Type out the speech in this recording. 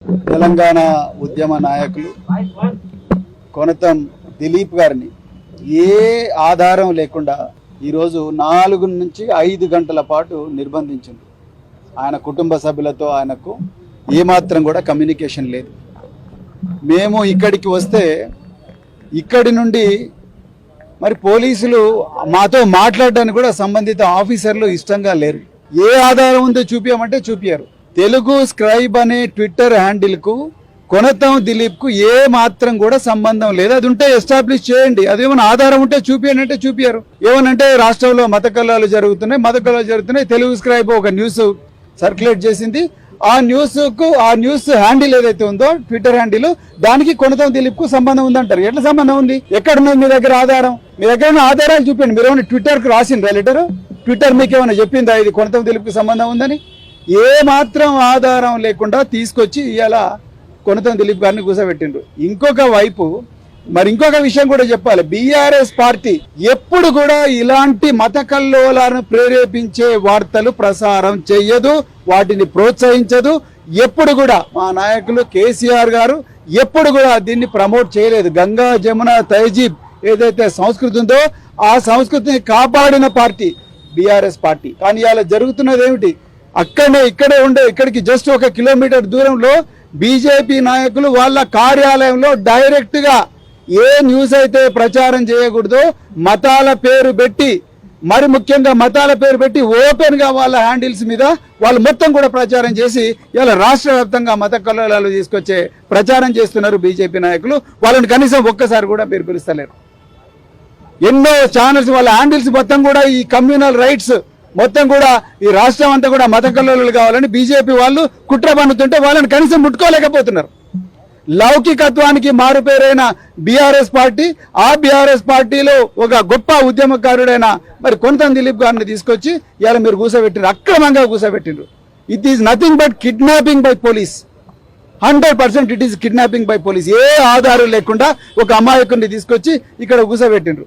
తెలంగాణ ఉద్యమ నాయకులు కొనతం దిలీప్ గారిని ఏ ఆధారం లేకుండా ఈరోజు 4 నుంచి 5 గంటల పాటు నిర్బంధించింది. ఆయన కుటుంబ సభ్యులతో ఆయనకు ఏమాత్రం కూడా కమ్యూనికేషన్ లేదు. మేము ఇక్కడికి వస్తే ఇక్కడి నుండి మరి పోలీసులు మాతో మాట్లాడడానికి కూడా సంబంధిత ఆఫీసర్లు ఇష్టంగా లేరు. ఏ ఆధారం ఉందో చూపించమంటే చూపించారు. తెలుగు స్క్రైబ్ అనే ట్విట్టర్ హ్యాండిల్కు కొనతం దిలీప్కు ఏ మాత్రం కూడా సంబంధం లేదు. అది ఉంటే ఎస్టాబ్లిష్ చేయండి. అదేమైనా ఆధారం ఉంటే చూపించండి అంటే చూపించారు. ఏమనంటే రాష్ట్రంలో మత కల్లాలు జరుగుతున్నాయి. తెలుగు స్క్రైబ్ ఒక న్యూస్ సర్క్యులేట్ చేసింది. ఆ న్యూస్ హ్యాండిల్ ఏదైతే ఉందో ట్విట్టర్ హ్యాండిల్, దానికి కొనతం దిలీప్ కు సంబంధం ఉందంటారు. ఎట్లా సంబంధం ఉంది? ఎక్కడున్నది మీ దగ్గర ఆధారం? మీ దగ్గర ఉన్న ఆధారాలు చూపించండి. మీరు ఏమైనా ట్విట్టర్ కు రాసిండ్రా లెటర్? ట్విట్టర్ మీకు ఏమైనా చెప్పిందా ఇది కొనతం దిలీప్ కు సంబంధం ఉందని? ఏ మాత్రం ఆధారం లేకుండా తీసుకొచ్చి ఇవాళ కొనతం దిలీప్ గారిని కూర్చోబెట్టిండ్రు. ఇంకొక వైపు మరి ఇంకొక విషయం కూడా చెప్పాలి. బీఆర్ఎస్ పార్టీ ఎప్పుడు కూడా ఇలాంటి మత కల్లోలాలను ప్రేరేపించే వార్తలు ప్రసారం చేయదు, వాటిని ప్రోత్సహించదు. ఎప్పుడు కూడా మా నాయకులు కేసీఆర్ గారు ఎప్పుడు కూడా దీన్ని ప్రమోట్ చేయలేదు. గంగా జమున తహజీబ్ ఏదైతే సంస్కృతి ఉందో ఆ సంస్కృతిని కాపాడిన పార్టీ బీఆర్ఎస్ పార్టీ. కానీ ఇవాళ జరుగుతున్నది ఏమిటి? ఇక్కడికి జస్ట్ 1 కిలోమీటర్ దూరంలో బీజేపీ నాయకులు వాళ్ళ కార్యాలయంలో డైరెక్ట్ గా ఏ న్యూస్ అయితే ప్రచారం చేయకూడదో మతాల పేరు పెట్టి, మరి ముఖ్యంగా మతాల పేరు పెట్టి ఓపెన్ గా వాళ్ళ హ్యాండిల్స్ మీద వాళ్ళు మొత్తం కూడా ప్రచారం చేసి ఇలా రాష్ట్ర వ్యాప్తంగా మత కల్లోలాలు తీసుకొచ్చే ప్రచారం చేస్తున్నారు బీజేపీ నాయకులు. వాళ్ళని కనీసం ఒక్కసారి కూడా మీరు పిలుస్తలేరు. ఎన్నో ఛానల్స్ వాళ్ళ హ్యాండిల్స్ మొత్తం కూడా ఈ కమ్యూనల్ రైట్స్ మొత్తం కూడా ఈ రాష్ట్రం అంతా కూడా మత కల్లోలాలు కావాలని బీజేపీ వాళ్ళు కుట్ర పన్నుతుంటే వాళ్ళని కనీసం ముట్టుకోలేకపోతున్నారు. లౌకికత్వానికి మారుపేరైన బీఆర్ఎస్ పార్టీ, ఆ బీఆర్ఎస్ పార్టీలో ఒక గొప్ప ఉద్యమకారుడైన మరి కొనతం దిలీప్ గారిని తీసుకొచ్చి ఇలా మీరు కూర్చోబెట్టినారు, అక్రమంగా కూర్చోబెట్టినారు. It is nothing but kidnapping by police. 100% it is kidnapping by police. ఏ ఆధారం లేకుండా ఒక అమాయకుడిని తీసుకొచ్చి ఇక్కడ కూర్చోబెట్టినారు.